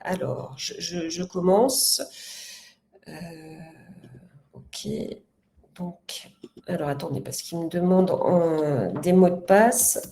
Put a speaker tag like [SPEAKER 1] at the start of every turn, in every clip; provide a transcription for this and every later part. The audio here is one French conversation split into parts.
[SPEAKER 1] Alors, je commence. Ok. Donc, alors attendez, parce qu'il me demande des mots de passe.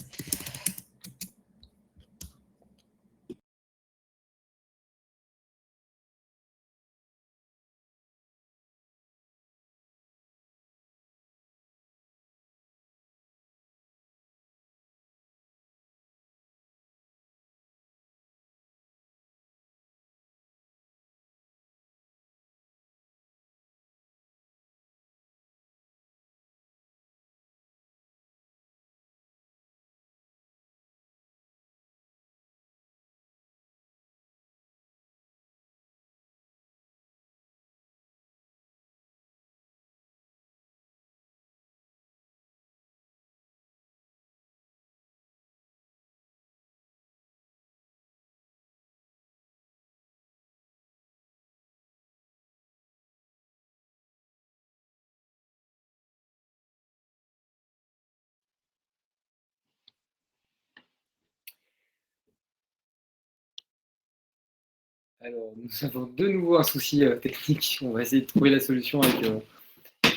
[SPEAKER 2] Alors, nous avons de nouveau un souci technique. On va essayer de trouver la solution avec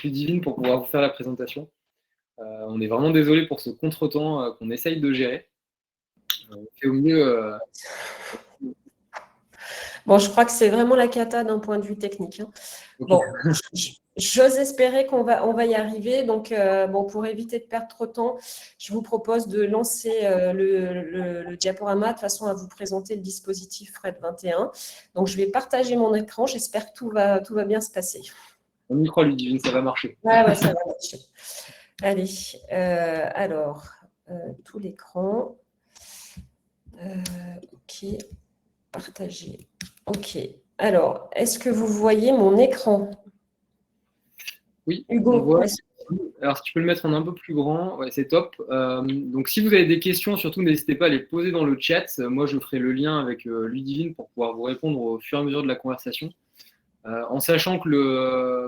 [SPEAKER 2] Ludivine pour pouvoir vous faire la présentation. On est vraiment désolé pour ce contretemps qu'on essaye de gérer. On fait au mieux.
[SPEAKER 1] Bon, je crois que c'est vraiment la cata d'un point de vue technique.
[SPEAKER 2] Okay.
[SPEAKER 1] Bon, j'ose espérer qu'on va y arriver. Donc, bon, pour éviter de perdre trop de temps, je vous propose de lancer le diaporama de façon à vous présenter le dispositif FRED 21. Donc, je vais partager mon écran. J'espère que tout va bien se passer.
[SPEAKER 2] On y croit, Ludivine, ça va marcher.
[SPEAKER 1] Ouais, ça va marcher. Allez, alors, tout l'écran. Ok, partager. Ok. Alors, est-ce que vous voyez mon écran?
[SPEAKER 2] Oui,
[SPEAKER 1] Hugo,
[SPEAKER 2] on voit. Alors, si tu peux le mettre en un peu plus grand, ouais, c'est top. Donc, si vous avez des questions, surtout, n'hésitez pas à les poser dans le chat. Moi, je ferai le lien avec Ludivine pour pouvoir vous répondre au fur et à mesure de la conversation. En sachant que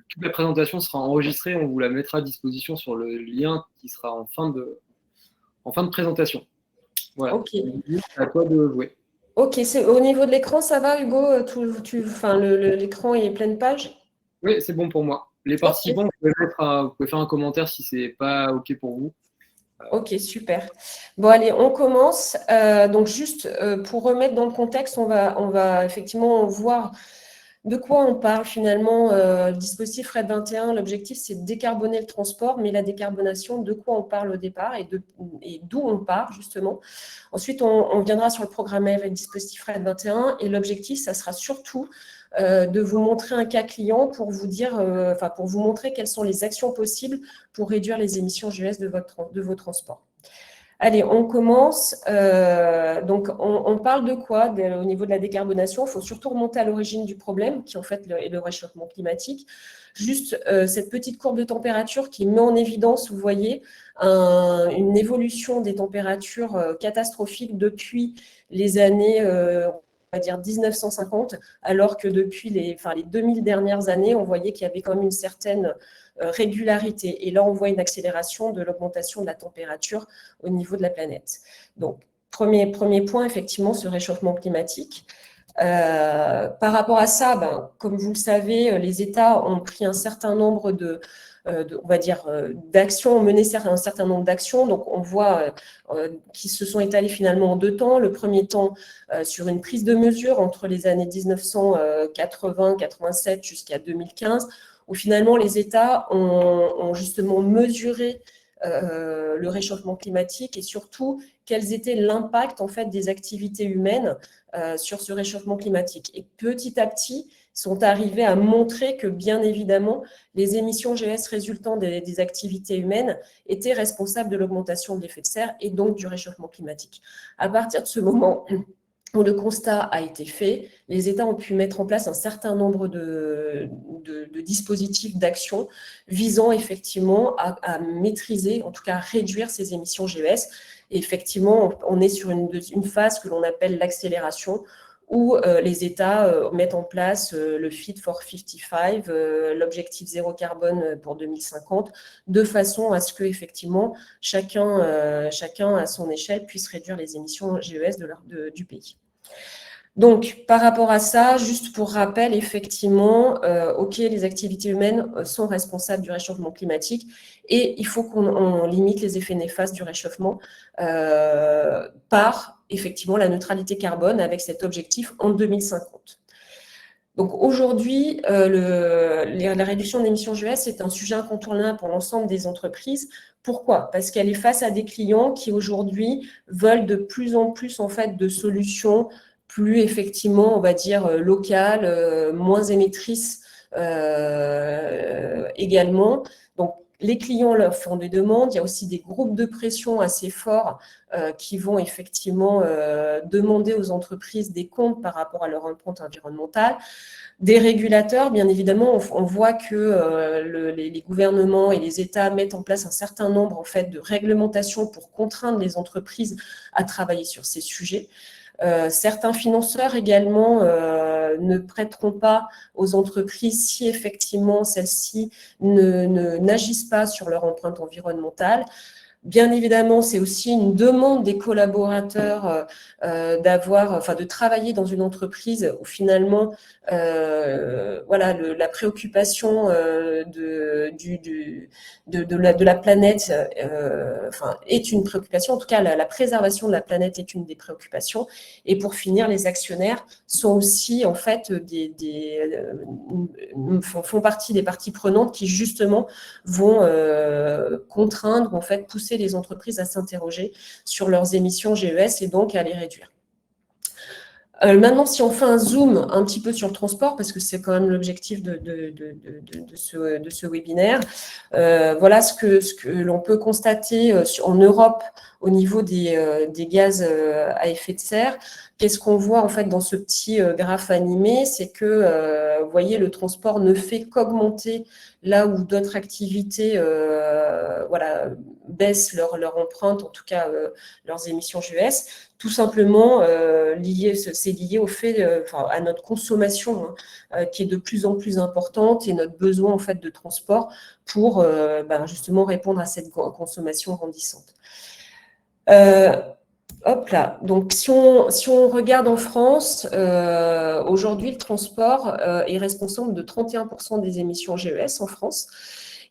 [SPEAKER 2] toute la présentation sera enregistrée, on vous la mettra à disposition sur le lien qui sera en fin de présentation. Voilà.
[SPEAKER 1] Ok.
[SPEAKER 2] Ludivine, c'est à toi de jouer.
[SPEAKER 1] Ok, au niveau de l'écran, ça va, Hugo? L'écran est pleine page?
[SPEAKER 2] Oui, c'est bon pour moi. Les participants, vous pouvez faire un commentaire si c'est pas OK pour vous.
[SPEAKER 1] Ok, super. Bon, allez, on commence. Donc, juste pour remettre dans le contexte, on va effectivement voir de quoi on parle finalement. Le dispositif RED 21, l'objectif, c'est de décarboner le transport, mais la décarbonation, de quoi on parle au départ et d'où on part, justement. Ensuite, on viendra sur le programme avec le dispositif RED 21 et l'objectif, ça sera surtout de vous montrer un cas client pour vous dire, pour vous montrer quelles sont les actions possibles pour réduire les émissions GES de vos transports. Allez, on commence. Donc, on parle de quoi au niveau de la décarbonation? Il faut surtout remonter à l'origine du problème, qui en fait est le réchauffement climatique. Juste cette petite courbe de température qui met en évidence, vous voyez, une évolution des températures catastrophiques depuis les années, on va dire 1950, alors que depuis les 2000 dernières années, on voyait qu'il y avait quand même une certaine régularité. Et là, on voit une accélération de l'augmentation de la température au niveau de la planète. Donc, premier point, effectivement, ce réchauffement climatique. Par rapport à ça, comme vous le savez, les États ont pris un certain nombre on va dire, d'actions, ont mené un certain nombre d'actions. Donc, on voit qui se sont étalées finalement en deux temps. Le premier temps, sur une prise de mesure entre les années 1980-87 jusqu'à 2015, où finalement les États ont justement mesuré le réchauffement climatique et surtout quels étaient l'impact en fait des activités humaines sur ce réchauffement climatique. Et petit à petit, sont arrivés à montrer que bien évidemment, les émissions GES résultant des activités humaines étaient responsables de l'augmentation de l'effet de serre et donc du réchauffement climatique. À partir de ce moment où le constat a été fait, les États ont pu mettre en place un certain nombre de dispositifs d'action visant effectivement à maîtriser, en tout cas à réduire ces émissions GES. Et effectivement, on est sur une phase que l'on appelle l'accélération, où les États mettent en place le Fit for 55, l'objectif zéro carbone pour 2050, de façon à ce que effectivement chacun à son échelle puisse réduire les émissions GES du pays. Donc, par rapport à ça, juste pour rappel, effectivement, OK, les activités humaines sont responsables du réchauffement climatique et il faut qu'on limite les effets néfastes du réchauffement par, effectivement, la neutralité carbone avec cet objectif en 2050. Donc aujourd'hui, la réduction d'émissions GES est un sujet incontournable pour l'ensemble des entreprises. Pourquoi? Parce qu'elle est face à des clients qui aujourd'hui veulent de plus en plus en fait de solutions plus effectivement, on va dire, locales, moins émettrices également. Donc les clients leur font des demandes. Il y a aussi des groupes de pression assez forts qui vont effectivement demander aux entreprises des comptes par rapport à leur empreinte environnementale. Des régulateurs, bien évidemment, on voit que les gouvernements et les États mettent en place un certain nombre en fait, de réglementations pour contraindre les entreprises à travailler sur ces sujets. Certains financeurs également ne prêteront pas aux entreprises si effectivement celles-ci n'agissent pas sur leur empreinte environnementale. Bien évidemment, c'est aussi une demande des collaborateurs de travailler dans une entreprise où finalement, la préoccupation de la planète est une préoccupation. En tout cas, la préservation de la planète est une des préoccupations. Et pour finir, les actionnaires sont aussi en fait font partie des parties prenantes qui justement vont contraindre, en fait, pousser les entreprises à s'interroger sur leurs émissions GES et donc à les réduire. Maintenant, si on fait un zoom un petit peu sur le transport, parce que c'est quand même l'objectif de ce webinaire, voilà ce que l'on peut constater en Europe au niveau des gaz à effet de serre. Qu'est-ce qu'on voit en fait dans ce petit graphe animé? C'est que, vous voyez, le transport ne fait qu'augmenter là où d'autres activités baissent leur empreinte, en tout cas leurs émissions GES. Tout simplement, c'est lié au fait, à notre consommation qui est de plus en plus importante et notre besoin en fait de transport pour justement répondre à cette consommation grandissante. Hop là. Donc, si on regarde en France, aujourd'hui, le transport est responsable de 31% des émissions GES en France.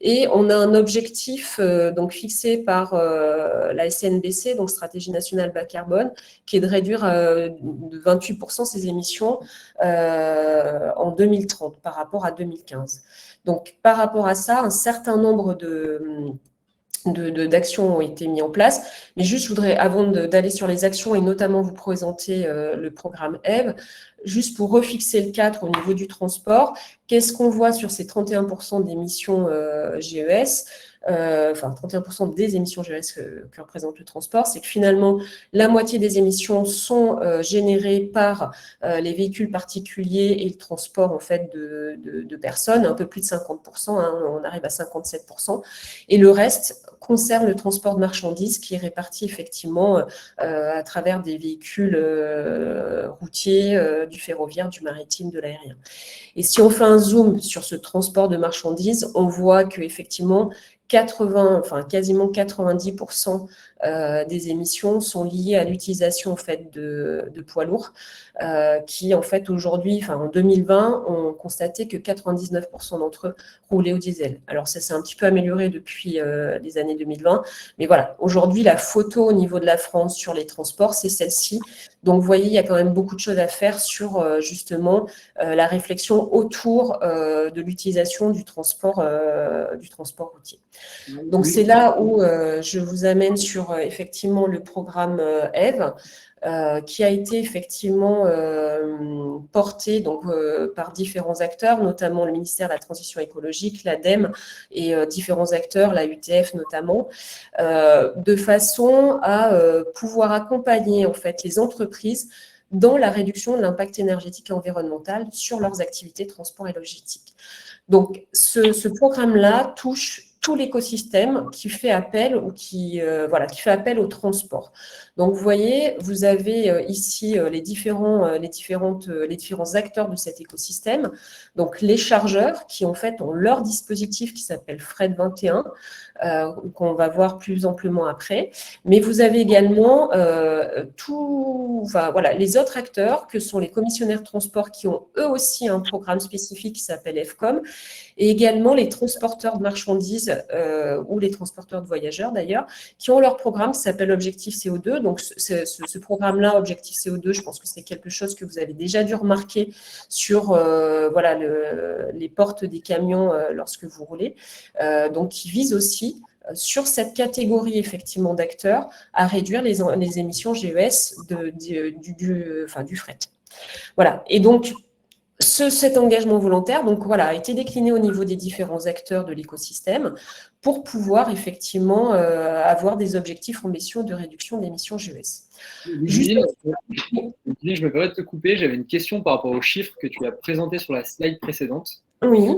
[SPEAKER 1] Et on a un objectif donc fixé par la SNBC, donc Stratégie nationale bas carbone, qui est de réduire de 28% ces émissions en 2030 par rapport à 2015. Donc, par rapport à ça, un certain nombre d'actions ont été mises en place. Mais juste, je voudrais, avant d'aller sur les actions et notamment vous présenter le programme EVE, juste pour refixer le cadre au niveau du transport, qu'est-ce qu'on voit sur ces 31% d'émissions GES 31% des émissions GES que représente le transport, c'est que finalement, la moitié des émissions sont générées par les véhicules particuliers et le transport en fait, de personnes, un peu plus de 50%, on arrive à 57%, et le reste concerne le transport de marchandises qui est réparti effectivement à travers des véhicules routiers, du ferroviaire, du maritime, de l'aérien. Et si on fait un zoom sur ce transport de marchandises, on voit qu'effectivement, quasiment 90% des émissions sont liées à l'utilisation en fait, de poids lourds qui, en fait, aujourd'hui, en 2020, ont constaté que 99% d'entre eux roulaient au diesel. Alors, ça s'est un petit peu amélioré depuis les années 2020, mais voilà, aujourd'hui, la photo au niveau de la France sur les transports, c'est celle-ci. Donc, vous voyez, il y a quand même beaucoup de choses à faire sur, justement, la réflexion autour de l'utilisation du transport routier. Donc, c'est là où je vous amène sur, effectivement, le programme EVE, qui a été effectivement porté donc, par différents acteurs, notamment le ministère de la Transition écologique, l'ADEME et différents acteurs, la UTF notamment, de façon à pouvoir accompagner en fait, les entreprises dans la réduction de l'impact énergétique et environnemental sur leurs activités de transport et logistique. Donc, ce programme-là touche tout l'écosystème qui fait appel qui fait appel au transport. Donc, vous voyez, vous avez ici les différents acteurs de cet écosystème. Donc, les chargeurs qui, en fait, ont leur dispositif qui s'appelle Fred 21, qu'on va voir plus amplement après. Mais vous avez également les autres acteurs que sont les commissionnaires de transport qui ont eux aussi un programme spécifique qui s'appelle FCOM, et également les transporteurs de marchandises ou les transporteurs de voyageurs d'ailleurs, qui ont leur programme qui s'appelle Objectif CO2. Donc ce programme-là, Objectif CO2, je pense que c'est quelque chose que vous avez déjà dû remarquer sur les portes des camions lorsque vous roulez, donc qui vise aussi sur cette catégorie effectivement d'acteurs à réduire les émissions GES du fret. Voilà, et donc cet engagement volontaire a été décliné au niveau des différents acteurs de l'écosystème pour pouvoir effectivement avoir des objectifs ambitieux de réduction d'émissions GES.
[SPEAKER 2] Ludivine, je me permets de te couper, j'avais une question par rapport aux chiffres que tu as présentés sur la slide précédente.
[SPEAKER 1] Oui.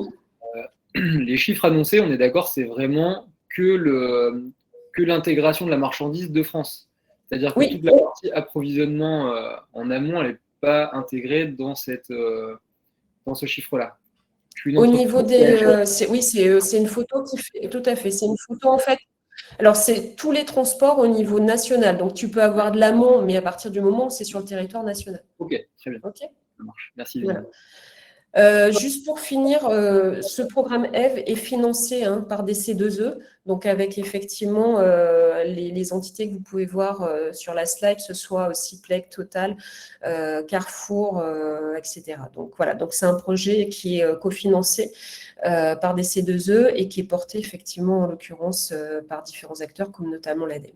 [SPEAKER 2] Les chiffres annoncés, on est d'accord, c'est vraiment que l'intégration de la marchandise de France. C'est-à-dire que toute la partie approvisionnement en amont, elle n'est pas intégrée dans ce chiffre-là.
[SPEAKER 1] Au niveau c'est une photo qui fait, tout à fait, c'est une photo en fait. Alors, c'est tous les transports au niveau national. Donc, tu peux avoir de l'amont, mais à partir du moment où c'est sur le territoire national.
[SPEAKER 2] Ok, très bien.
[SPEAKER 1] Okay.
[SPEAKER 2] Ça marche. Merci.
[SPEAKER 1] Voilà. Juste pour finir, ce programme EVE est financé par des C2E, donc avec effectivement les entités que vous pouvez voir sur la slide, que ce soit aussi Plec, Total, Carrefour, etc. Donc voilà, donc c'est un projet qui est cofinancé par des C2E et qui est porté effectivement en l'occurrence par différents acteurs comme notamment l'ADEME.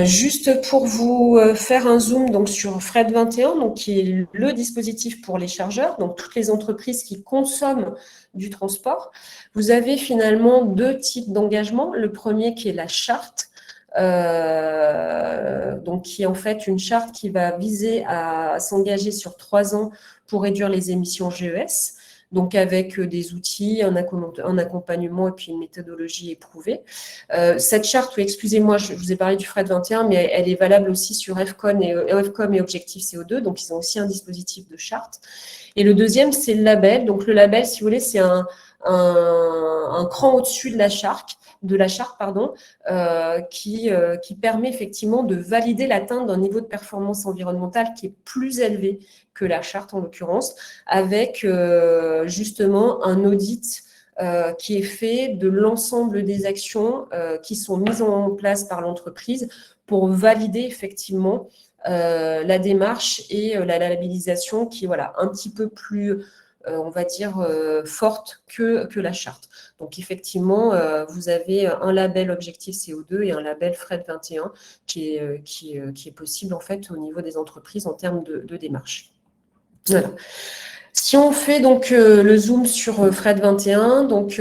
[SPEAKER 1] Juste pour vous faire un zoom donc, sur Fred 21, donc, qui est le dispositif pour les chargeurs, donc toutes les entreprises qui consomment du transport. Vous avez finalement deux types d'engagement. Le premier qui est la charte, donc qui est en fait une charte qui va viser à s'engager sur 3 ans pour réduire les émissions GES. Donc avec des outils, un accompagnement et puis une méthodologie éprouvée. Cette charte, oui, excusez-moi, je vous ai parlé du Fred 21, mais elle est valable aussi sur FCOM et Objectif CO2, donc ils ont aussi un dispositif de charte. Et le deuxième, c'est le label. Donc le label, si vous voulez, c'est un cran au-dessus de la charte, qui permet effectivement de valider l'atteinte d'un niveau de performance environnementale qui est plus élevé que la charte en l'occurrence, avec justement un audit qui est fait de l'ensemble des actions qui sont mises en place par l'entreprise pour valider effectivement la démarche et la labellisation qui est un petit peu plus on va dire, forte que la charte. Donc, effectivement, vous avez un label Objectif CO2 et un label Fred 21 qui est possible, en fait, au niveau des entreprises en termes de démarche. Voilà. Si on fait donc le zoom sur Fred 21, donc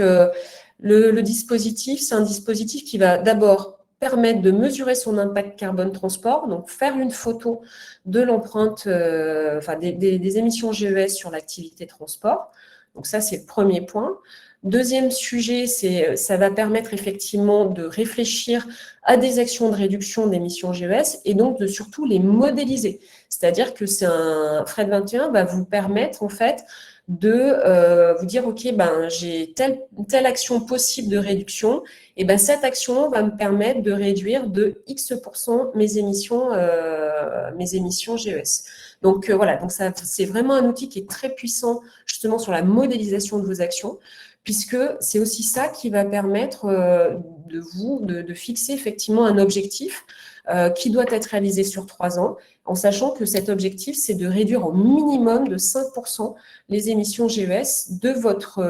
[SPEAKER 1] le dispositif, c'est un dispositif qui va d'abord permettre de mesurer son impact carbone transport, donc faire une photo de l'empreinte, des émissions GES sur l'activité transport. Donc ça, c'est le premier point. Deuxième sujet, ça va permettre effectivement de réfléchir à des actions de réduction d'émissions GES et donc de surtout les modéliser. C'est-à-dire que Fred 21 va vous permettre en fait de vous dire, OK, j'ai telle action possible de réduction, et cette action va me permettre de réduire de X% mes émissions GES. Donc voilà, donc ça, c'est vraiment un outil qui est très puissant justement sur la modélisation de vos actions, puisque c'est aussi ça qui va permettre de fixer effectivement un objectif qui doit être réalisé sur 3 ans, en sachant que cet objectif, c'est de réduire au minimum de 5% les émissions GES de votre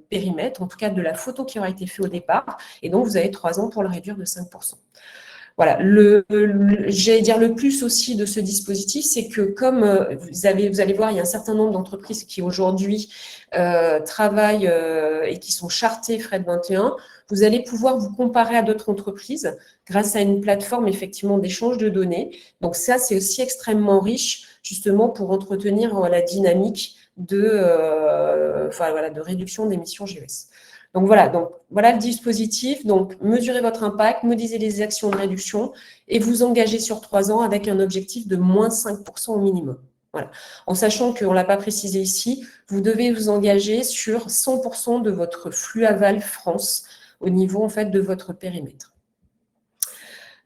[SPEAKER 1] périmètre, en tout cas de la photo qui aura été faite au départ, et donc vous avez 3 ans pour le réduire de 5%. Voilà, j'allais dire le plus aussi de ce dispositif, c'est que comme vous allez voir, il y a un certain nombre d'entreprises qui aujourd'hui travaillent et qui sont chartées Fred 21, vous allez pouvoir vous comparer à d'autres entreprises grâce à une plateforme effectivement d'échange de données. Donc ça, c'est aussi extrêmement riche justement pour entretenir la dynamique de réduction d'émissions GES. Donc voilà le dispositif. Donc, mesurez votre impact, modélisez les actions de réduction et vous engagez sur 3 ans avec un objectif de moins 5% au minimum. Voilà. En sachant qu'on ne l'a pas précisé ici, vous devez vous engager sur 100% de votre flux aval France au niveau en fait de votre périmètre.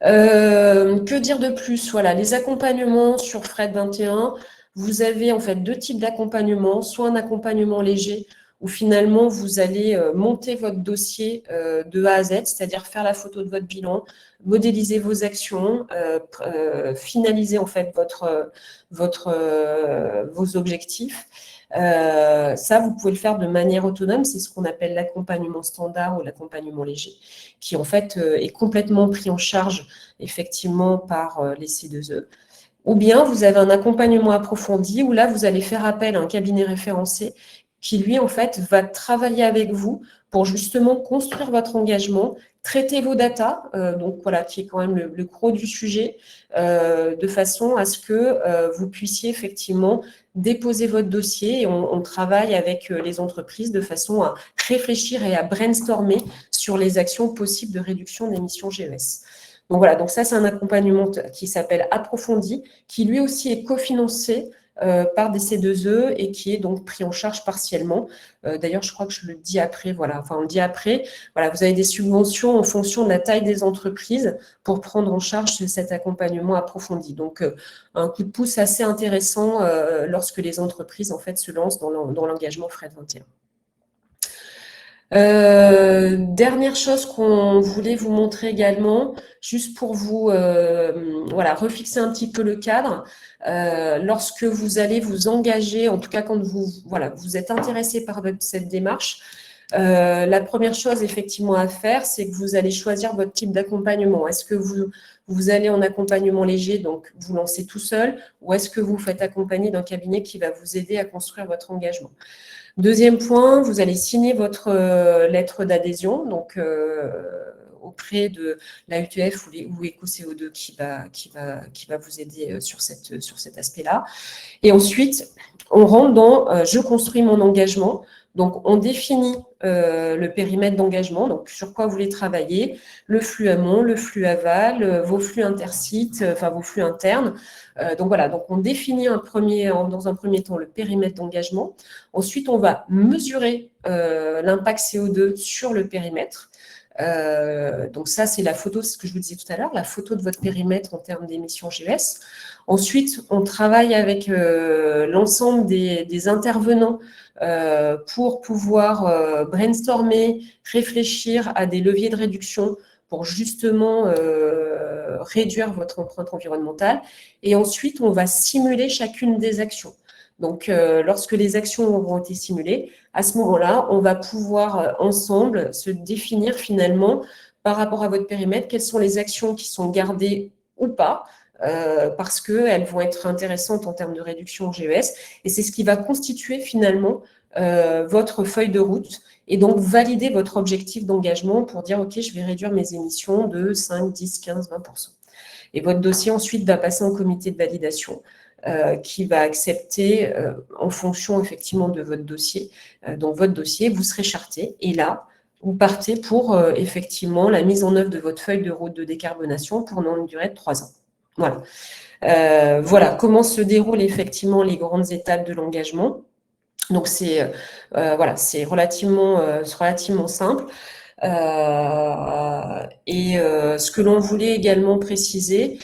[SPEAKER 1] Que dire de plus? Voilà, les accompagnements sur Fred 21, vous avez en fait 2 types d'accompagnement, soit un accompagnement léger où finalement vous allez monter votre dossier de A à Z, c'est-à-dire faire la photo de votre bilan, modéliser vos actions, finaliser en fait vos objectifs. Ça, vous pouvez le faire de manière autonome, c'est ce qu'on appelle l'accompagnement standard ou l'accompagnement léger, qui en fait est complètement pris en charge effectivement par les C2E. Ou bien vous avez un accompagnement approfondi où là, vous allez faire appel à un cabinet référencé qui, lui, en fait, va travailler avec vous pour justement construire votre engagement, traiter vos datas, donc voilà, qui est quand même le gros du sujet, de façon à ce que vous puissiez effectivement déposer votre dossier et on travaille avec les entreprises de façon à réfléchir et à brainstormer sur les actions possibles de réduction d'émissions GES. Donc voilà, donc ça c'est un accompagnement qui s'appelle Approfondi, qui lui aussi est cofinancé par des C2E et qui est donc pris en charge partiellement. D'ailleurs, je crois que je le dis après, voilà, enfin on le dit après, voilà, vous avez des subventions en fonction de la taille des entreprises pour prendre en charge cet accompagnement approfondi. Donc un coup de pouce assez intéressant lorsque les entreprises en fait se lancent dans l'engagement Fred 21. Dernière chose qu'on voulait vous montrer également, juste pour vous voilà, refixer un petit peu le cadre, lorsque vous allez vous engager, en tout cas quand vous êtes intéressé par cette démarche, la première chose effectivement à faire, c'est que vous allez choisir votre type d'accompagnement. Est-ce que vous allez en accompagnement léger, donc vous lancez tout seul, ou est-ce que vous faites accompagner d'un cabinet qui va vous aider à construire votre engagement? Deuxième point, vous allez signer votre lettre d'adhésion, donc auprès de la UTF ou EcoCO2 qui va vous aider sur cet aspect-là. Et ensuite, on rentre dans je construis mon engagement. Donc, on définit le périmètre d'engagement, donc sur quoi vous voulez travailler, le flux amont, le flux aval, vos flux intersites, enfin vos flux internes. Donc voilà, donc on définit dans un premier temps le périmètre d'engagement. Ensuite, on va mesurer l'impact CO2 sur le périmètre. Donc ça, c'est la photo, c'est ce que je vous disais tout à l'heure, la photo de votre périmètre en termes d'émissions GES. Ensuite, on travaille avec l'ensemble des intervenants pour pouvoir brainstormer, réfléchir à des leviers de réduction pour justement réduire votre empreinte environnementale. Et ensuite, on va simuler chacune des actions. Donc, lorsque les actions auront été simulées, à ce moment-là, on va pouvoir ensemble se définir finalement par rapport à votre périmètre quelles sont les actions qui sont gardées ou pas, parce qu'elles vont être intéressantes en termes de réduction GES. Et c'est ce qui va constituer finalement votre feuille de route et donc valider votre objectif d'engagement pour dire « Ok, je vais réduire mes émissions de 5, 10, 15, 20%. » Et votre dossier ensuite va passer en comité de validation qui va accepter en fonction effectivement de votre dossier. Donc votre dossier, vous serez charté et là, vous partez pour effectivement la mise en œuvre de votre feuille de route de décarbonation pendant une durée de 3 ans. Voilà. Voilà comment se déroulent effectivement les grandes étapes de l'engagement. Donc c'est relativement simple. Ce que l'on voulait également préciser,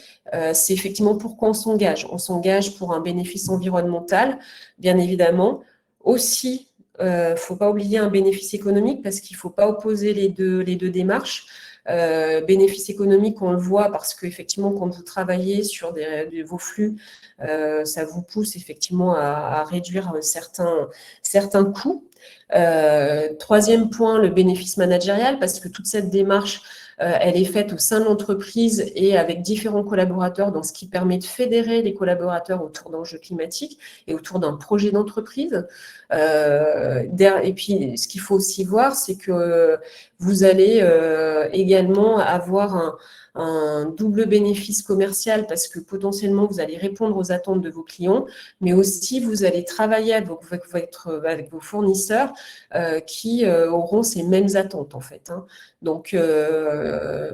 [SPEAKER 1] c'est effectivement pourquoi on s'engage. On s'engage pour un bénéfice environnemental, bien évidemment. Aussi, il ne faut pas oublier un bénéfice économique parce qu'il ne faut pas opposer les deux démarches. Bénéfice économique, on le voit parce qu'effectivement, quand vous travaillez sur vos flux, ça vous pousse effectivement à réduire certains coûts. Troisième point, le bénéfice managérial, parce que toute cette démarche, elle est faite au sein de l'entreprise et avec différents collaborateurs, donc ce qui permet de fédérer les collaborateurs autour d'enjeux climatiques et autour d'un projet d'entreprise. Et puis, ce qu'il faut aussi voir, c'est que vous allez également avoir un double bénéfice commercial parce que potentiellement, vous allez répondre aux attentes de vos clients, mais aussi vous allez travailler avec vos fournisseurs qui auront ces mêmes attentes en fait. Hein. Donc,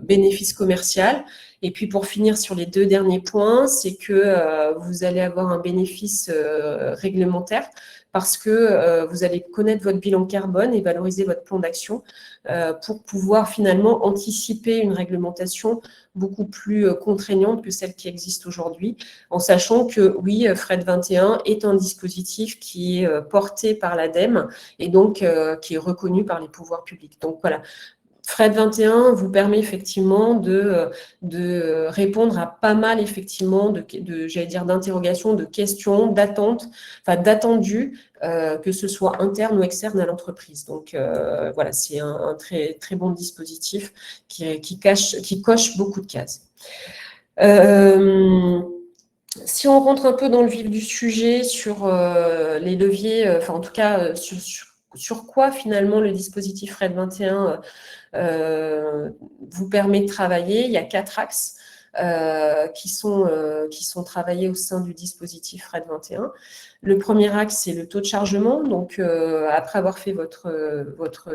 [SPEAKER 1] bénéfice commercial. Et puis, pour finir sur les 2 derniers points, c'est que vous allez avoir un bénéfice réglementaire parce que vous allez connaître votre bilan carbone et valoriser votre plan d'action pour pouvoir finalement anticiper une réglementation beaucoup plus contraignante que celle qui existe aujourd'hui, en sachant que oui, FRED 21 est un dispositif qui est porté par l'ADEME et donc qui est reconnu par les pouvoirs publics. Donc voilà, FRED 21 vous permet effectivement de répondre à pas mal effectivement j'allais dire d'interrogations, de questions, d'attentes, enfin d'attendus, que ce soit interne ou externe à l'entreprise. Donc voilà, c'est un très, très bon dispositif qui coche beaucoup de cases. Si on rentre un peu dans le vif du sujet sur les leviers, enfin en tout cas sur quoi finalement le dispositif FRED 21 vous permet de travailler, il y a 4 axes qui sont travaillés au sein du dispositif FRED 21. Le premier axe, c'est le taux de chargement. Donc, après avoir fait votre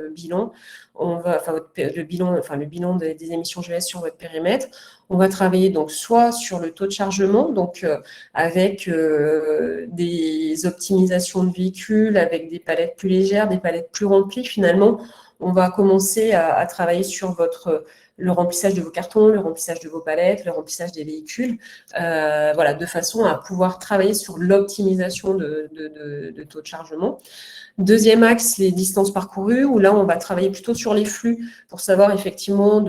[SPEAKER 1] bilan, le bilan des émissions GES sur votre périmètre, on va travailler donc soit sur le taux de chargement, donc avec des optimisations de véhicules, avec des palettes plus légères, des palettes plus remplies. Finalement, on va commencer à travailler sur le remplissage de vos cartons, le remplissage de vos palettes, le remplissage des véhicules, voilà, de façon à pouvoir travailler sur l'optimisation de taux de chargement. Deuxième axe, les distances parcourues, où là, on va travailler plutôt sur les flux pour savoir effectivement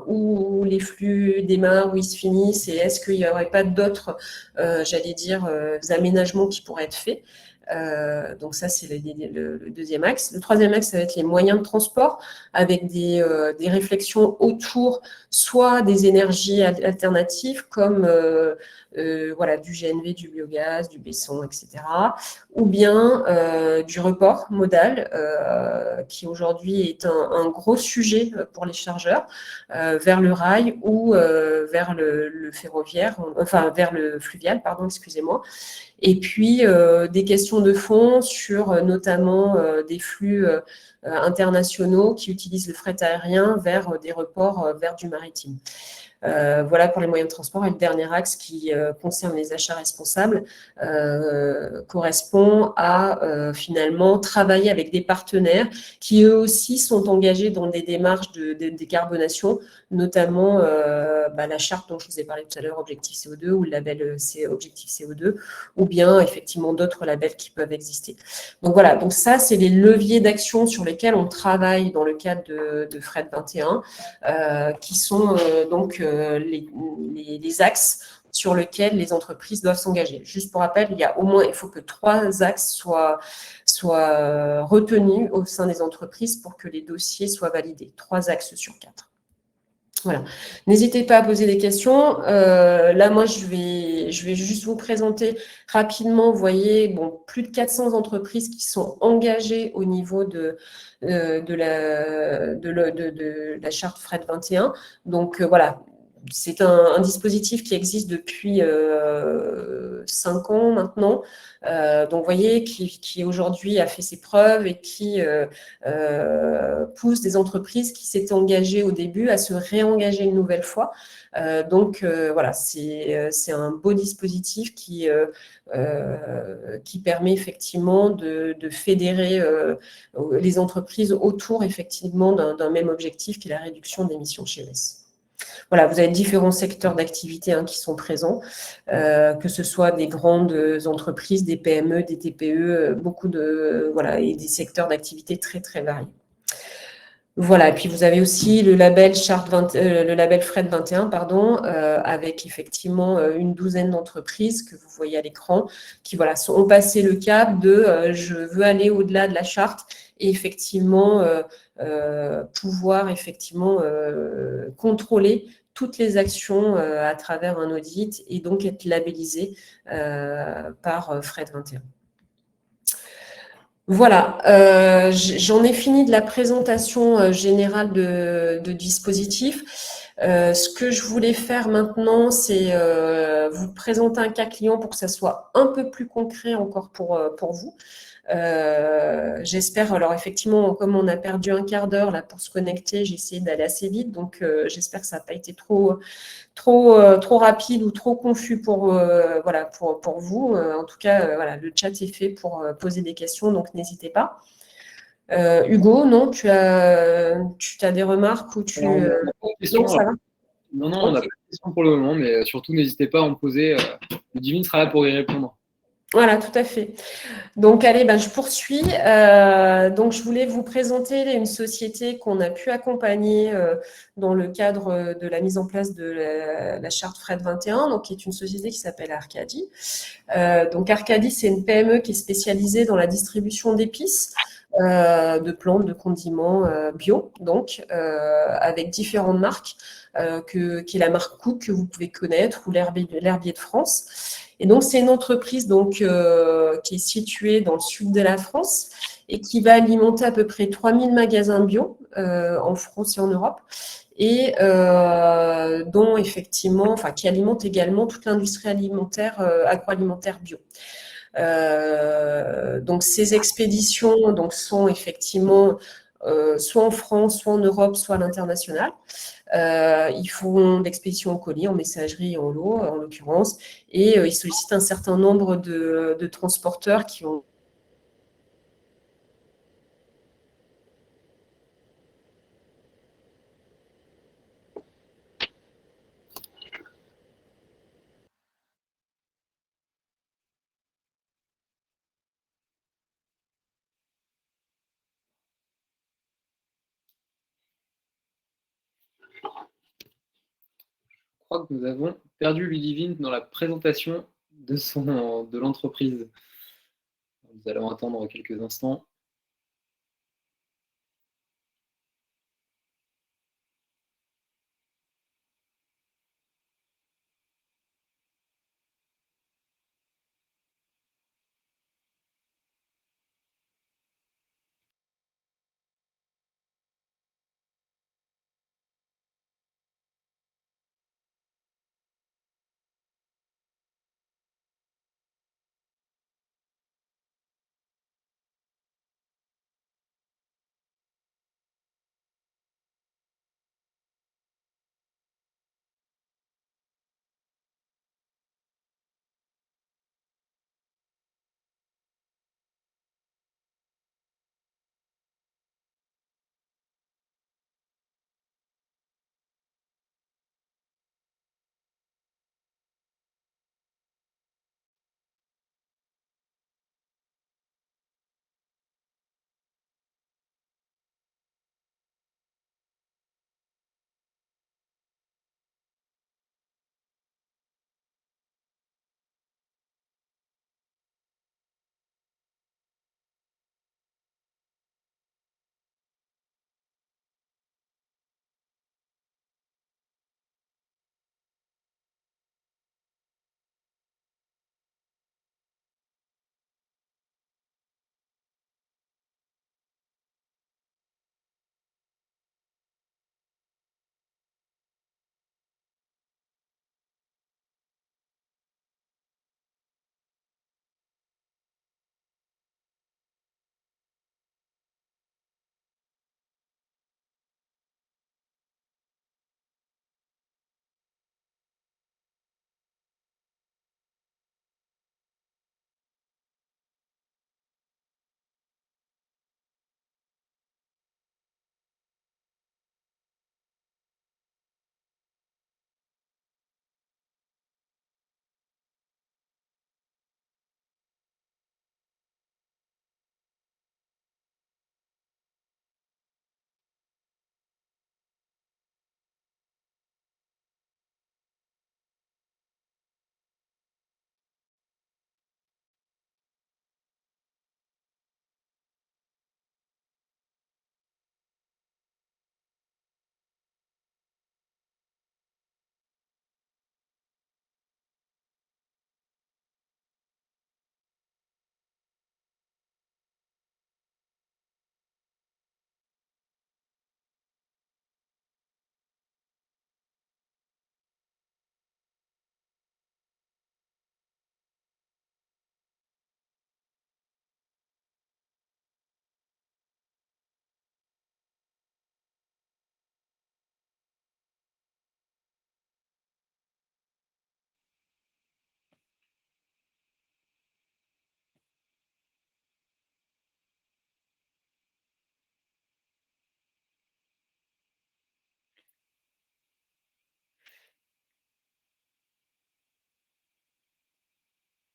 [SPEAKER 1] où les flux démarrent, où ils se finissent, et est-ce qu'il n'y aurait pas d'autres, j'allais dire, aménagements qui pourraient être faits. Donc ça, c'est le deuxième axe. Le troisième axe, ça va être les moyens de transport avec des réflexions autour soit des énergies alternatives comme voilà, du GNV, du biogaz, du besson, etc. Ou bien du report modal qui aujourd'hui est un gros sujet pour les chargeurs vers le rail ou vers le ferroviaire, enfin vers le fluvial, pardon, excusez-moi. Et puis, des questions de fond sur notamment des flux internationaux qui utilisent le fret aérien vers des reports vers du maritime. Voilà pour les moyens de transport. Et le dernier axe qui concerne les achats responsables correspond à finalement travailler avec des partenaires qui eux aussi sont engagés dans des démarches de décarbonation, notamment la charte dont je vous ai parlé tout à l'heure, Objectif CO2 ou le label Objectif CO2, ou bien effectivement d'autres labels qui peuvent exister. Donc voilà, donc ça c'est les leviers d'action sur lesquels on travaille dans le cadre de FRED 21, qui sont donc les axes sur lesquels les entreprises doivent s'engager. Juste pour rappel, il faut que 3 axes soient retenus au sein des entreprises pour que les dossiers soient validés. 3 axes sur 4. Voilà. N'hésitez pas à poser des questions. Là, moi, je vais juste vous présenter rapidement. Vous voyez, bon, plus de 400 entreprises qui sont engagées au niveau de la charte FRED 21. Donc, voilà. C'est un dispositif qui existe depuis 5 ans maintenant. Donc, vous voyez, qui aujourd'hui a fait ses preuves et qui pousse des entreprises qui s'étaient engagées au début à se réengager une nouvelle fois. Donc, voilà, c'est un beau dispositif qui permet effectivement de fédérer les entreprises autour effectivement d'un même objectif qui est la réduction d'émissions GES. Voilà, vous avez différents secteurs d'activité qui sont présents, que ce soit des grandes entreprises, des PME, des TPE, et des secteurs d'activité très, très variés. Voilà, et puis vous avez aussi le label FRED 21, avec effectivement une douzaine d'entreprises que vous voyez à l'écran, qui ont passé le cap de je veux aller au-delà de la charte et effectivement pouvoir effectivement contrôler toutes les actions à travers un audit et donc être labellisé par FRED 21. Voilà, j'en ai fini de la présentation générale de dispositif. Ce que je voulais faire maintenant, c'est vous présenter un cas client pour que ça soit un peu plus concret encore pour vous. J'espère, alors effectivement, comme on a perdu un quart d'heure là pour se connecter, j'ai essayé d'aller assez vite, donc j'espère que ça n'a pas été trop rapide ou trop confus voilà, pour vous. En tout cas, voilà, le chat est fait pour poser des questions, donc n'hésitez pas. Hugo, non, tu as des remarques ou tu...
[SPEAKER 2] Alors, on n'a pas de questions.
[SPEAKER 1] Non, ça va?
[SPEAKER 2] Non, on n'a
[SPEAKER 1] Ok.
[SPEAKER 2] pas de questions pour le moment, mais surtout, n'hésitez pas à en poser. Ludivine sera là pour y répondre.
[SPEAKER 1] Voilà, tout à fait. Donc, allez, ben, je poursuis. Donc, je voulais vous présenter une société qu'on a pu accompagner dans le cadre de la mise en place de la charte Fred 21, donc qui est une société qui s'appelle Arcadie. Donc, Arcadie, c'est une PME qui est spécialisée dans la distribution d'épices, de plantes, de condiments bio, donc avec différentes marques, qui est la marque Cook que vous pouvez connaître ou l'Herbier de France. Et donc, c'est une entreprise donc, qui est située dans le sud de la France et qui va alimenter à peu près 3000 magasins bio en France et en Europe et dont effectivement, enfin, qui alimente également toute l'industrie alimentaire, agroalimentaire bio. Donc, ces expéditions donc, sont effectivement soit en France, soit en Europe, soit à l'international. Ils font l'expédition en colis, en messagerie, en lot, en l'occurrence, et ils sollicitent un certain nombre de transporteurs qui ont
[SPEAKER 2] Je crois que nous avons perdu Ludivine dans la présentation de l'entreprise. Nous allons attendre quelques instants.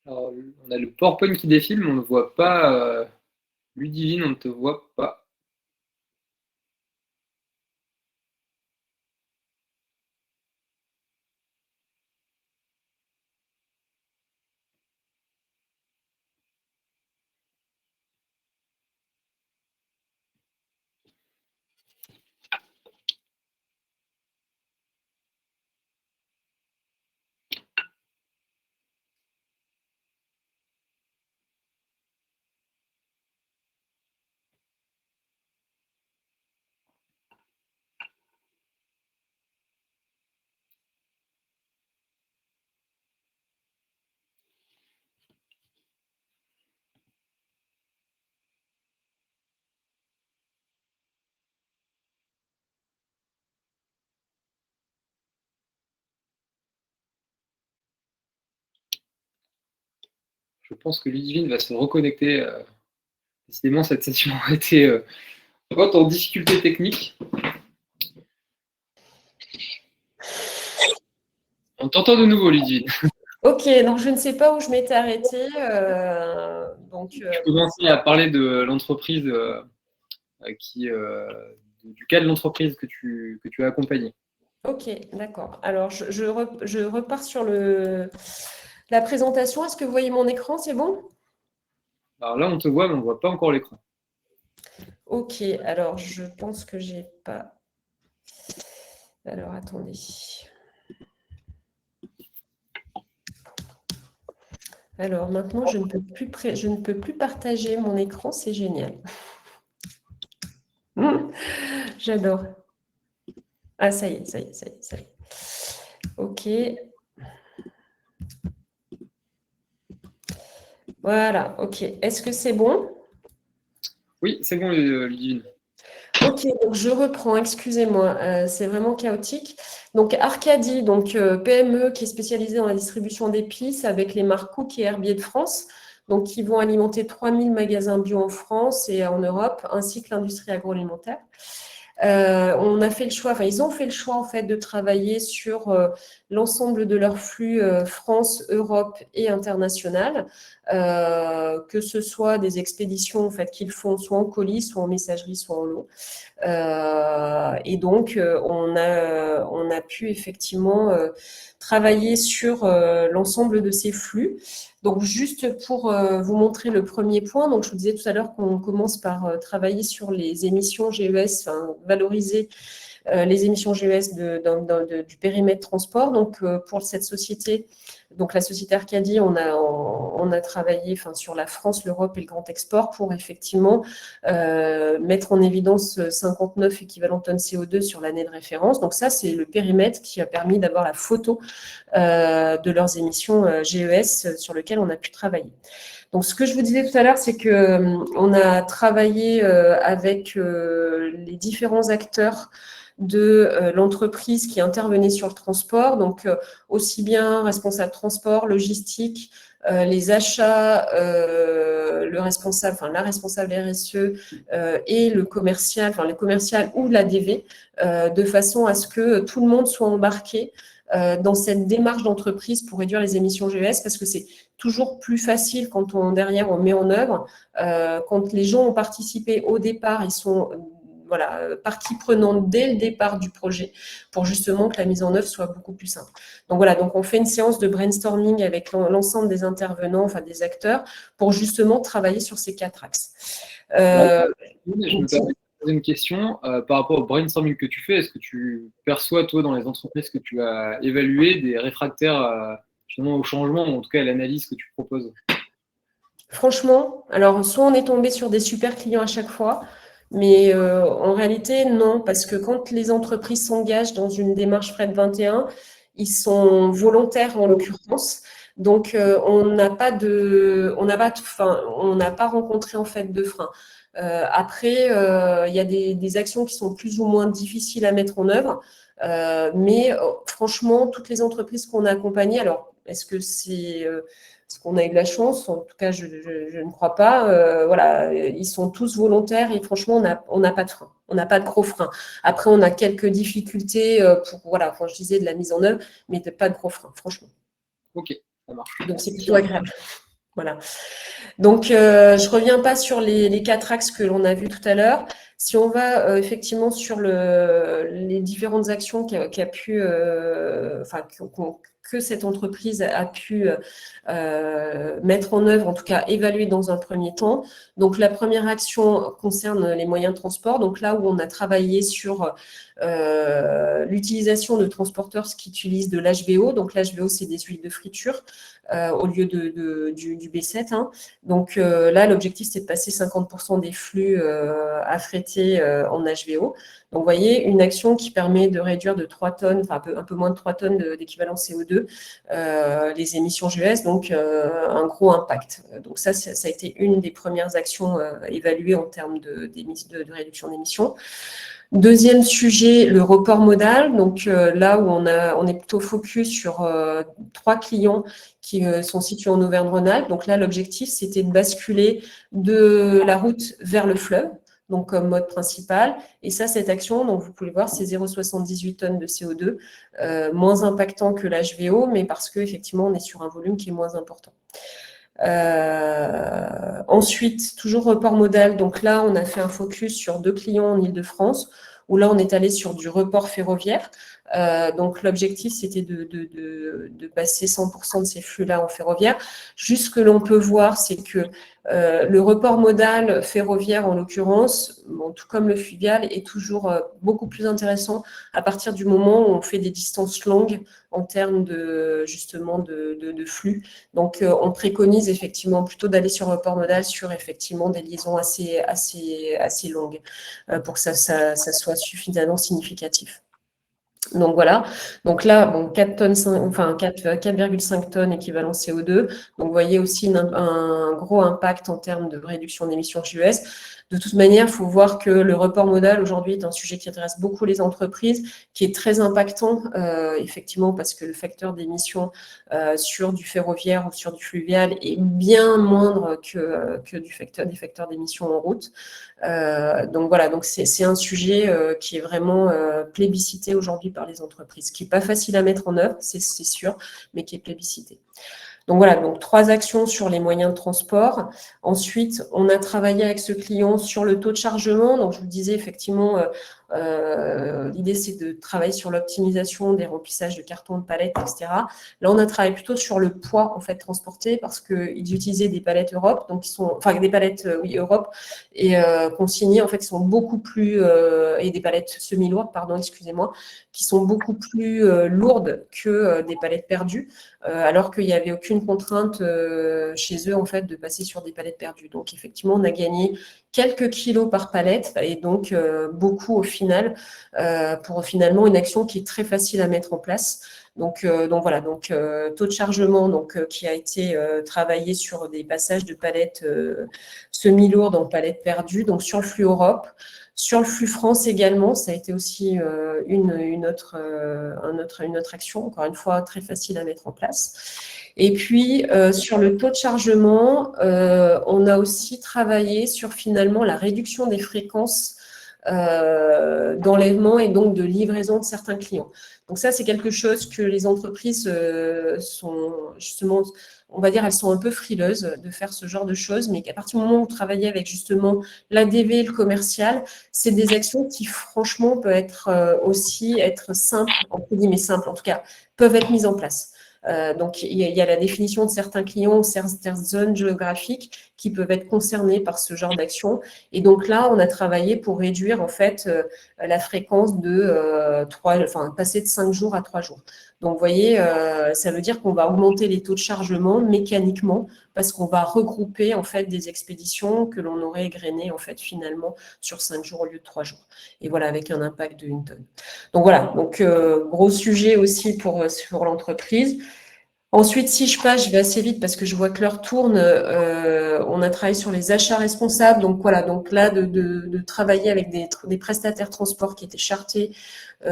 [SPEAKER 2] Alors, on a le PowerPoint qui défile, mais on ne voit pas. Ludivine, on ne te voit pas. Je pense que Ludivine va se reconnecter. Décidément, cette session a été en difficulté technique. On t'entend de nouveau, Ludivine.
[SPEAKER 1] Ok, donc je ne sais pas où je m'étais arrêtée.
[SPEAKER 2] Tu commençais à parler de l'entreprise du cas de l'entreprise que tu as accompagné.
[SPEAKER 1] Ok, d'accord. Alors, je repars sur la présentation. Est-ce que vous voyez mon écran? C'est bon?
[SPEAKER 2] Alors là, on te voit, mais on ne voit pas encore l'écran.
[SPEAKER 1] Ok, alors je pense que j'ai pas. Alors, attendez. Alors, maintenant, je ne peux plus partager mon écran. C'est génial. J'adore. Ah, ça y est, ça y est, ça y est, ça y est. Ok. Voilà, ok. Est-ce que c'est bon?
[SPEAKER 2] Oui, c'est bon, Ludivine.
[SPEAKER 1] Ok, donc je reprends, excusez-moi, c'est vraiment chaotique. Donc Arcadie, donc PME qui est spécialisée dans la distribution d'épices avec les marques Cook et Herbier de France, donc qui vont alimenter 3000 magasins bio en France et en Europe, ainsi que l'industrie agroalimentaire. On a fait le choix, enfin ils ont fait le choix en fait de travailler sur l'ensemble de leur flux France, Europe et international, que ce soit des expéditions en fait qu'ils font soit en colis, soit en messagerie, soit en lot. Et donc, on a pu effectivement travailler sur l'ensemble de ces flux. Donc, juste pour vous montrer le premier point, donc je vous disais tout à l'heure qu'on commence par travailler sur les émissions GES, enfin, valoriser les émissions GES du périmètre transport. Donc, pour cette société, donc la société Arcadie, on a travaillé sur la France, l'Europe et le grand export pour effectivement mettre en évidence 59 équivalents tonnes CO2 sur l'année de référence. Donc ça, c'est le périmètre qui a permis d'avoir la photo de leurs émissions GES sur lequel on a pu travailler. Donc, ce que je vous disais tout à l'heure, c'est qu'on a travaillé avec les différents acteurs de l'entreprise qui intervenait sur le transport, donc aussi bien responsable transport, logistique, les achats, la responsable RSE et le commercial ou l'ADV, de façon à ce que tout le monde soit embarqué dans cette démarche d'entreprise pour réduire les émissions GES, parce que c'est toujours plus facile quand derrière on met en œuvre. Quand les gens ont participé au départ, ils sont partie prenante dès le départ du projet pour justement que la mise en œuvre soit beaucoup plus simple. Donc voilà, donc on fait une séance de brainstorming avec l'ensemble des intervenants, enfin des acteurs, pour justement travailler sur ces 4 axes.
[SPEAKER 2] Je me permets de poser une question par rapport au brainstorming que tu fais. Est-ce que tu perçois, toi, dans les entreprises que tu as évaluées, des réfractaires justement au changement, ou en tout cas à l'analyse que tu proposes?
[SPEAKER 1] Franchement, alors soit on est tombé sur des super clients à chaque fois, mais en réalité, non, parce que quand les entreprises s'engagent dans une démarche Fred 21, ils sont volontaires en l'occurrence. Donc, on n'a pas rencontré en fait de frein. Après, il y a des actions qui sont plus ou moins difficiles à mettre en œuvre, mais franchement, toutes les entreprises qu'on a accompagnées, alors est-ce que c'est parce qu'on a eu de la chance, en tout cas, je ne crois pas. Voilà, ils sont tous volontaires et franchement, on n'a pas de frein. On n'a pas de gros frein. Après, on a quelques difficultés pour, voilà, quand je disais de la mise en œuvre, mais pas de gros frein, franchement.
[SPEAKER 2] Ok. ça marche.
[SPEAKER 1] Donc, c'est plutôt agréable. Voilà. Donc, je ne reviens pas sur les 4 axes que l'on a vus tout à l'heure. Si on va effectivement sur les différentes actions que cette entreprise a pu mettre en œuvre, en tout cas évaluer dans un premier temps. Donc, la première action concerne les moyens de transport. Donc, là où on a travaillé sur l'utilisation de transporteurs qui utilisent de l'HVO. Donc, l'HVO, c'est des huiles de friture au lieu du B7. Hein. Donc là, l'objectif, c'est de passer 50% des flux affrétés en HVO. Donc, vous voyez, une action qui permet de réduire de 3 tonnes, enfin un peu moins de 3 tonnes d'équivalent CO2, les émissions GES, donc un gros impact. Donc ça a été une des premières actions évaluées en termes de réduction d'émissions. Deuxième sujet, le report modal. Donc là où on est plutôt focus sur 3 clients qui sont situés en Auvergne-Rhône-Alpes. Donc là, l'objectif, c'était de basculer de la route vers le fleuve, donc comme mode principal. Et ça, cette action, donc vous pouvez voir, c'est 0,78 tonnes de CO2, moins impactant que l'HVO, mais parce qu'effectivement, on est sur un volume qui est moins important. Ensuite, toujours report modal. Donc là, on a fait un focus sur 2 clients en Île-de-France, où là, on est allé sur du report ferroviaire. Donc, l'objectif, c'était de passer 100% de ces flux-là en ferroviaire. Juste ce que l'on peut voir, c'est que le report modal ferroviaire, en l'occurrence, bon, tout comme le fluvial, est toujours beaucoup plus intéressant à partir du moment où on fait des distances longues en termes justement de flux. Donc, on préconise effectivement plutôt d'aller sur report modal sur effectivement des liaisons assez longues pour que ça soit suffisamment significatif. Donc voilà, donc là, bon, 4,5 tonnes équivalent CO2. Donc vous voyez aussi un gros impact en termes de réduction d'émissions GES. De toute manière, il faut voir que le report modal aujourd'hui est un sujet qui intéresse beaucoup les entreprises, qui est très impactant, effectivement, parce que le facteur d'émission sur du ferroviaire ou sur du fluvial est bien moindre que des facteurs d'émission en route. Donc voilà, donc c'est un sujet qui est vraiment plébiscité aujourd'hui par les entreprises, qui n'est pas facile à mettre en œuvre, c'est sûr, mais qui est plébiscité. Donc voilà, donc 3 actions sur les moyens de transport. Ensuite, on a travaillé avec ce client sur le taux de chargement. Donc je vous disais effectivement, l'idée c'est de travailler sur l'optimisation des remplissages de cartons de palettes, etc. Là, on a travaillé plutôt sur le poids en fait transporté parce qu'ils utilisaient des palettes Europe, donc des palettes Europe et consignées en fait qui sont beaucoup plus et des palettes semi-lourdes, pardon, excusez-moi, qui sont beaucoup plus lourdes que des palettes perdues. Alors qu'il n'y avait aucune contrainte chez eux en fait de passer sur des palettes perdues. Donc effectivement, on a gagné quelques kilos par palette et donc beaucoup au final pour finalement une action qui est très facile à mettre en place. Donc voilà, donc taux de chargement qui a été travaillé sur des passages de palettes semi-lourdes en palettes perdues, donc sur le flux Europe. Sur le flux France également, ça a été aussi une autre action, encore une fois très facile à mettre en place. Et puis, sur le taux de chargement, on a aussi travaillé sur finalement la réduction des fréquences d'enlèvement et donc de livraison de certains clients. Donc ça, c'est quelque chose que les entreprises sont justement, on va dire, elles sont un peu frileuses de faire ce genre de choses, mais qu'à partir du moment où vous travaillez avec justement l'ADV, le commercial, c'est des actions qui franchement peuvent être simples, entre guillemets simples en tout cas, peuvent être mises en place. Donc, il y a la définition de certains clients, certaines zones géographiques qui peuvent être concernées par ce genre d'action. Et donc là, on a travaillé pour réduire en fait la fréquence de passer de 5 jours à 3 jours. Donc, vous voyez, ça veut dire qu'on va augmenter les taux de chargement mécaniquement parce qu'on va regrouper en fait des expéditions que l'on aurait égrenées en fait finalement sur 5 jours au lieu de 3 jours. Et voilà, avec un impact de 1 tonne. Donc voilà, donc gros sujet aussi pour l'entreprise. Ensuite, si je passe, je vais assez vite parce que je vois que l'heure tourne. On a travaillé sur les achats responsables. Donc voilà, donc là, de travailler avec des prestataires transport qui étaient chartés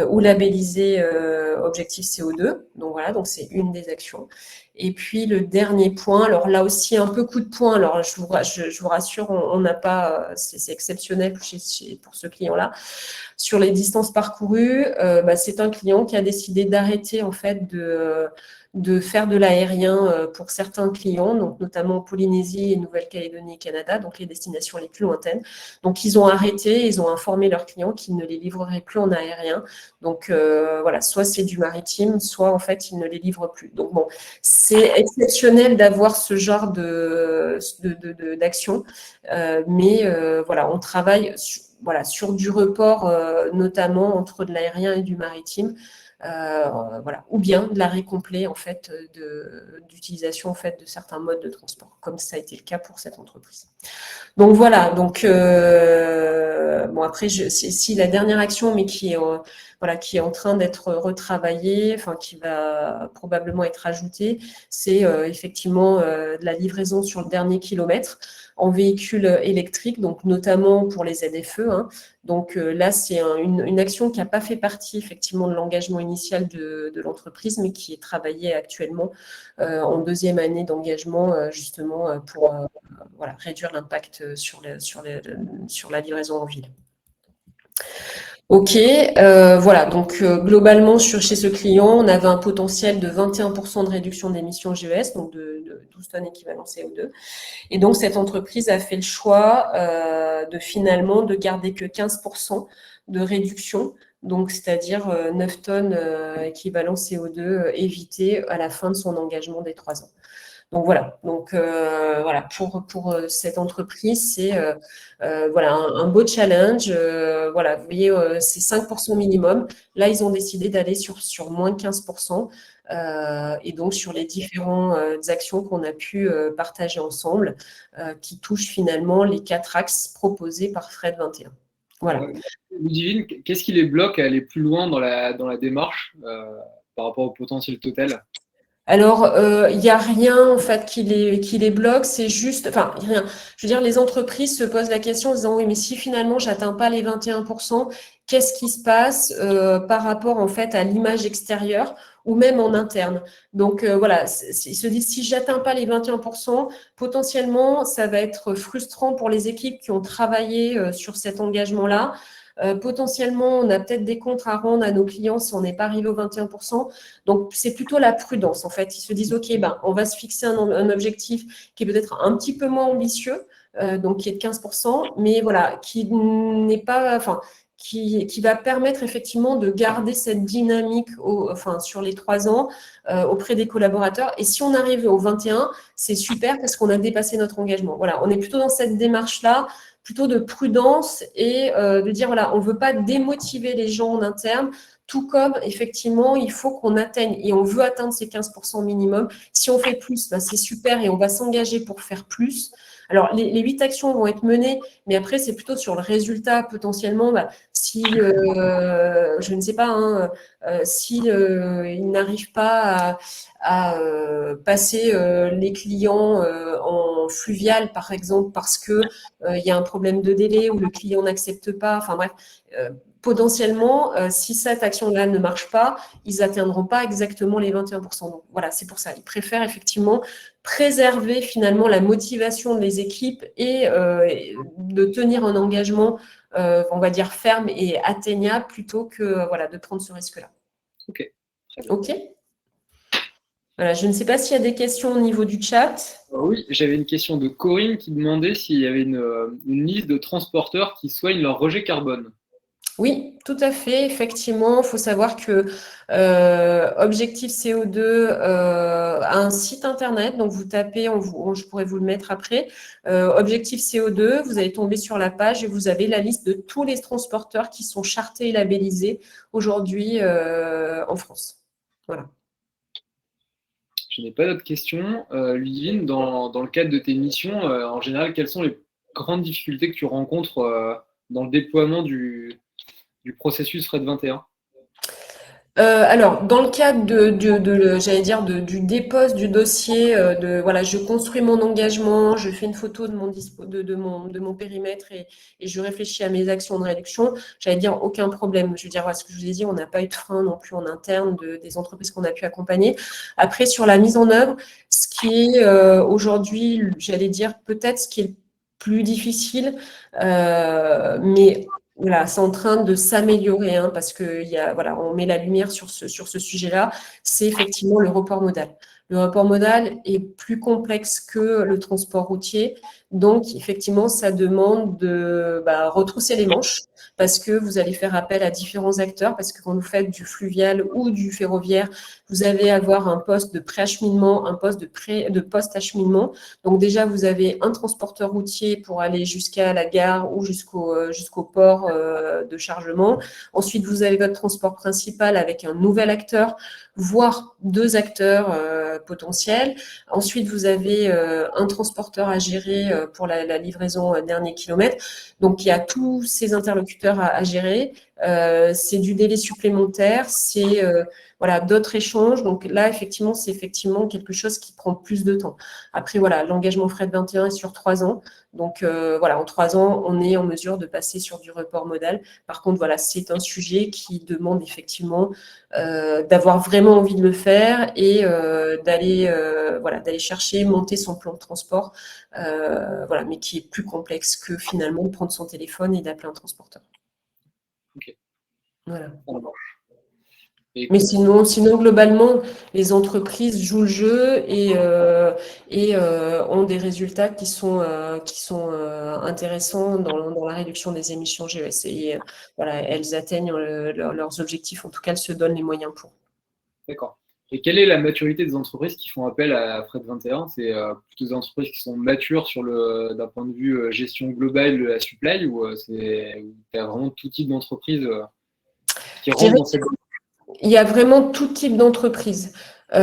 [SPEAKER 1] ou labellisés objectif CO2. Donc voilà, donc c'est une des actions. Et puis le dernier point, alors là aussi un peu coup de poing. Alors je vous rassure, on n'a pas, c'est exceptionnel pour ce client-là. Sur les distances parcourues, c'est un client qui a décidé d'arrêter en fait de faire de l'aérien pour certains clients, donc notamment Polynésie et Nouvelle-Calédonie et Canada, donc les destinations les plus lointaines. Donc, ils ont arrêté, ils ont informé leurs clients qu'ils ne les livreraient plus en aérien. Donc, voilà, soit c'est du maritime, soit en fait, ils ne les livrent plus. Donc, bon, c'est exceptionnel d'avoir ce genre d'action, mais voilà, on travaille sur du report, notamment entre de l'aérien et du maritime. Voilà, ou bien de l'arrêt complet en fait d'utilisation en fait de certains modes de transport, comme ça a été le cas pour cette entreprise. Donc voilà, donc bon après si la dernière action, mais qui est en train d'être retravaillée, enfin qui va probablement être ajoutée, c'est effectivement de la livraison sur le dernier kilomètre en véhicule électrique, donc notamment pour les ZFE. Hein. Donc là, c'est une action qui n'a pas fait partie effectivement de l'engagement initial de l'entreprise, mais qui est travaillée actuellement en deuxième année d'engagement, justement pour voilà, réduire l'impact sur la livraison en ville. Ok, voilà, donc globalement chez ce client, on avait un potentiel de 21% de réduction d'émissions GES, donc de 12 tonnes équivalent CO2. Et donc cette entreprise a fait le choix de garder que 15% de réduction, donc c'est-à-dire 9 tonnes équivalent CO2 évitées à la fin de son engagement des 3 ans. Donc voilà, voilà pour cette entreprise, c'est voilà un beau challenge. Voilà, vous voyez, c'est 5% minimum. Là, ils ont décidé d'aller sur moins de 15%. Et donc sur les différentes actions qu'on a pu partager ensemble, qui touchent finalement les 4 axes proposés par Fred 21. Voilà.
[SPEAKER 2] Ludivine, qu'est-ce qui les bloque à aller plus loin dans la démarche par rapport au potentiel total?
[SPEAKER 1] Alors, il n'y a rien en fait qui les bloque, c'est juste, enfin, rien. Je veux dire, les entreprises se posent la question en disant oui, mais si finalement j'atteins pas les 21%, qu'est-ce qui se passe par rapport en fait à l'image extérieure ou même en interne? Donc voilà, ils se disent si j'atteins pas les 21%, potentiellement ça va être frustrant pour les équipes qui ont travaillé sur cet engagement-là. Potentiellement, on a peut-être des comptes à rendre à nos clients si on n'est pas arrivé aux 21%. Donc, c'est plutôt la prudence, en fait. Ils se disent, OK, on va se fixer un objectif qui est peut-être un petit peu moins ambitieux, donc qui est de 15%, mais voilà, qui n'est pas, enfin, qui va permettre effectivement de garder cette dynamique sur les 3 ans auprès des collaborateurs. Et si on arrive au 21, c'est super parce qu'on a dépassé notre engagement. Voilà, on est plutôt dans cette démarche-là, plutôt de prudence et de dire, voilà, on ne veut pas démotiver les gens en interne, tout comme, effectivement, il faut qu'on atteigne, et on veut atteindre ces 15% minimum. Si on fait plus, c'est super et on va s'engager pour faire plus. Alors, les 8 actions vont être menées, mais après, c'est plutôt sur le résultat, potentiellement. Si, je ne sais pas, hein, si ils n'arrivent pas à passer les clients en fluvial, par exemple, parce que il y a un problème de délai ou le client n'accepte pas. Enfin bref, potentiellement, si cette action-là ne marche pas, ils n'atteindront pas exactement les 21%. Donc voilà, c'est pour ça. Ils préfèrent effectivement préserver finalement la motivation des équipes et de tenir un engagement, on va dire, ferme et atteignable plutôt que voilà, de prendre ce risque-là.
[SPEAKER 2] Ok.
[SPEAKER 1] Ok. Voilà, je ne sais pas s'il y a des questions au niveau du chat.
[SPEAKER 2] Oui, j'avais une question de Corinne qui demandait s'il y avait une liste de transporteurs qui soignent leur rejet carbone.
[SPEAKER 1] Oui, tout à fait. Effectivement, il faut savoir que Objectif CO2 a un site internet. Donc, vous tapez, je pourrais vous le mettre après, Objectif CO2, vous allez tomber sur la page et vous avez la liste de tous les transporteurs qui sont chartés et labellisés aujourd'hui en France. Voilà.
[SPEAKER 2] Je n'ai pas d'autres questions. Ludivine, dans le cadre de tes missions, en général, quelles sont les grandes difficultés que tu rencontres dans le déploiement du processus Fred 21?
[SPEAKER 1] Alors, dans le cadre j'allais dire, du dépose du dossier, voilà, je construis mon engagement, je fais une photo de mon périmètre et je réfléchis à mes actions de réduction, j'allais dire aucun problème. Je veux dire, voilà, ce que je vous ai dit, on n'a pas eu de frein non plus en interne des entreprises qu'on a pu accompagner. Après, sur la mise en œuvre, ce qui est aujourd'hui, j'allais dire, peut-être ce qui est le plus difficile, mais voilà, c'est en train de s'améliorer, hein, parce que voilà, on met la lumière sur ce sujet-là. C'est effectivement le report modal. Le report modal est plus complexe que le transport routier. Donc, effectivement, ça demande de retrousser les manches parce que vous allez faire appel à différents acteurs. Parce que quand vous faites du fluvial ou du ferroviaire, vous allez avoir un poste de préacheminement, un poste de post-acheminement. Donc, déjà, vous avez un transporteur routier pour aller jusqu'à la gare ou jusqu'au port de chargement. Ensuite, vous avez votre transport principal avec un nouvel acteur, voire deux acteurs potentiels. Ensuite, vous avez un transporteur à gérer pour la livraison dernier kilomètre. Donc, il y a tous ces interlocuteurs à gérer. C'est du délai supplémentaire, c'est voilà, d'autres échanges. Donc là, effectivement, c'est effectivement quelque chose qui prend plus de temps. Après, voilà, l'engagement Fret 21 est sur 3 ans. Donc voilà, en 3 ans, on est en mesure de passer sur du report modal. Par contre, voilà, c'est un sujet qui demande effectivement d'avoir vraiment envie de le faire et d'aller chercher, monter son plan de transport, voilà, mais qui est plus complexe que finalement de prendre son téléphone et d'appeler un transporteur.
[SPEAKER 2] Ok.
[SPEAKER 1] Voilà.
[SPEAKER 2] Et
[SPEAKER 1] Mais sinon, globalement, les entreprises jouent le jeu et ont des résultats qui sont intéressants dans la réduction des émissions GES. Et voilà, elles atteignent leurs objectifs. En tout cas, elles se donnent les moyens pour.
[SPEAKER 2] D'accord. Et quelle est la maturité des entreprises qui font appel à Fret 21? C'est plutôt des entreprises qui sont matures d'un point de vue gestion globale de la supply ou tu as vraiment tout type d'entreprise qui rentre dans cette...
[SPEAKER 1] Il y a vraiment tout type d'entreprise. Ouais,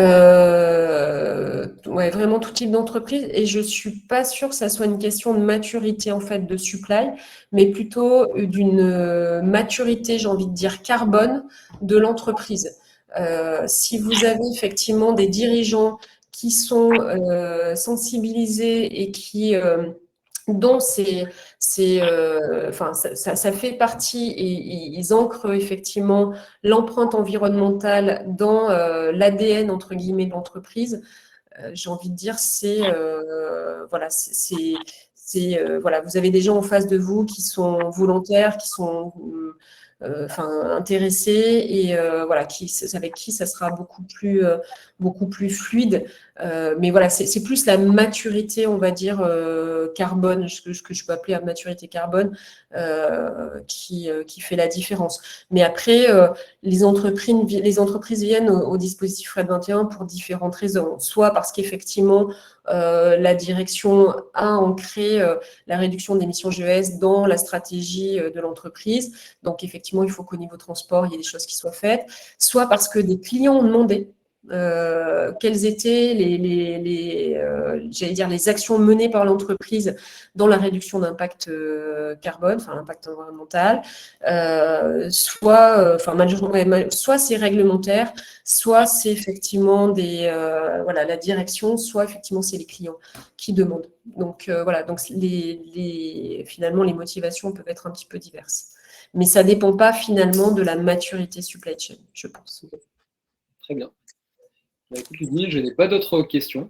[SPEAKER 1] vraiment tout type d'entreprise. Et je suis pas sûre que ça soit une question de maturité en fait de supply, mais plutôt d'une maturité, j'ai envie de dire, carbone de l'entreprise. Si vous avez effectivement des dirigeants qui sont sensibilisés et dont ça fait partie et ils ancrent effectivement l'empreinte environnementale dans l'ADN entre guillemets de l'entreprise. J'ai envie de dire, voilà, vous avez des gens en face de vous qui sont volontaires, qui sont intéressés et voilà, avec qui ça sera beaucoup plus fluide. Mais voilà, c'est plus la maturité, on va dire, carbone, ce que je peux appeler la maturité carbone, qui fait la différence. Mais après, les entreprises viennent au dispositif Fret 21 pour différentes raisons. Soit parce qu'effectivement, la direction a ancré la réduction d'émissions GES dans la stratégie de l'entreprise. Donc, effectivement, il faut qu'au niveau transport, il y ait des choses qui soient faites. Soit parce que des clients ont demandé quelles étaient les actions menées par l'entreprise dans la réduction d'impact carbone, enfin l'impact environnemental, soit c'est réglementaire, soit c'est effectivement la direction, soit effectivement c'est les clients qui demandent. Donc voilà, donc finalement les motivations peuvent être un petit peu diverses. Mais ça ne dépend pas finalement de la maturité supply chain, je pense.
[SPEAKER 2] Très bien. Écoute, Ludmile, je n'ai pas d'autres questions.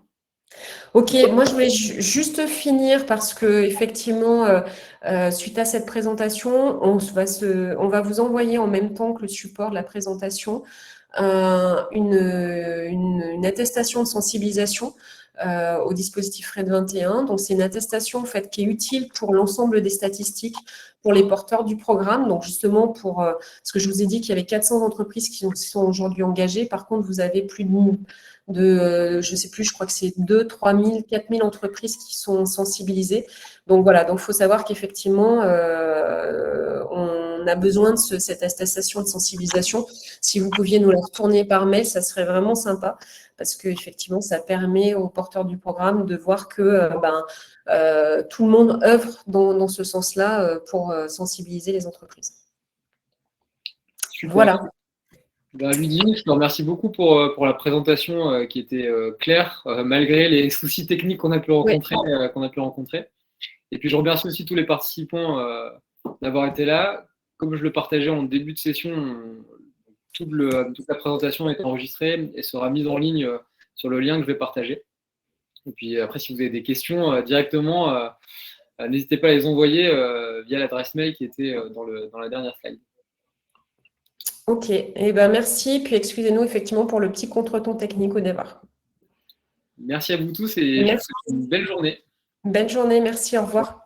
[SPEAKER 1] Ok, moi je voulais juste finir parce que effectivement, suite à cette présentation, on va vous envoyer en même temps que le support de la présentation une attestation de sensibilisation au dispositif Fret 21. Donc c'est une attestation en fait qui est utile pour l'ensemble des statistiques pour les porteurs du programme. Donc justement parce que je vous ai dit qu'il y avait 400 entreprises qui sont aujourd'hui engagées. Par contre, vous avez plus de je ne sais plus, je crois que c'est 2 000, 3 000, 4 000 entreprises qui sont sensibilisées. Donc voilà, donc il faut savoir qu'effectivement, on a besoin de cette attestation de sensibilisation. Si vous pouviez nous la retourner par mail, ça serait vraiment sympa parce qu'effectivement, ça permet aux porteurs du programme de voir que tout le monde œuvre dans ce sens-là pour sensibiliser les entreprises.
[SPEAKER 2] Super.
[SPEAKER 1] Voilà.
[SPEAKER 2] Ludivine, je te remercie beaucoup pour la présentation qui était claire, malgré les soucis techniques qu'on a pu rencontrer. Et puis, je remercie aussi tous les participants d'avoir été là. Comme je le partageais en début de session, toute la présentation est enregistrée et sera mise en ligne sur le lien que je vais partager. Et puis après, si vous avez des questions directement, n'hésitez pas à les envoyer via l'adresse mail qui était dans la dernière slide.
[SPEAKER 1] Ok, et ben merci. Puis excusez-nous effectivement pour le petit contretemps technique au départ.
[SPEAKER 2] Merci à vous tous et je vous souhaite une belle journée.
[SPEAKER 1] Belle journée, merci, au revoir.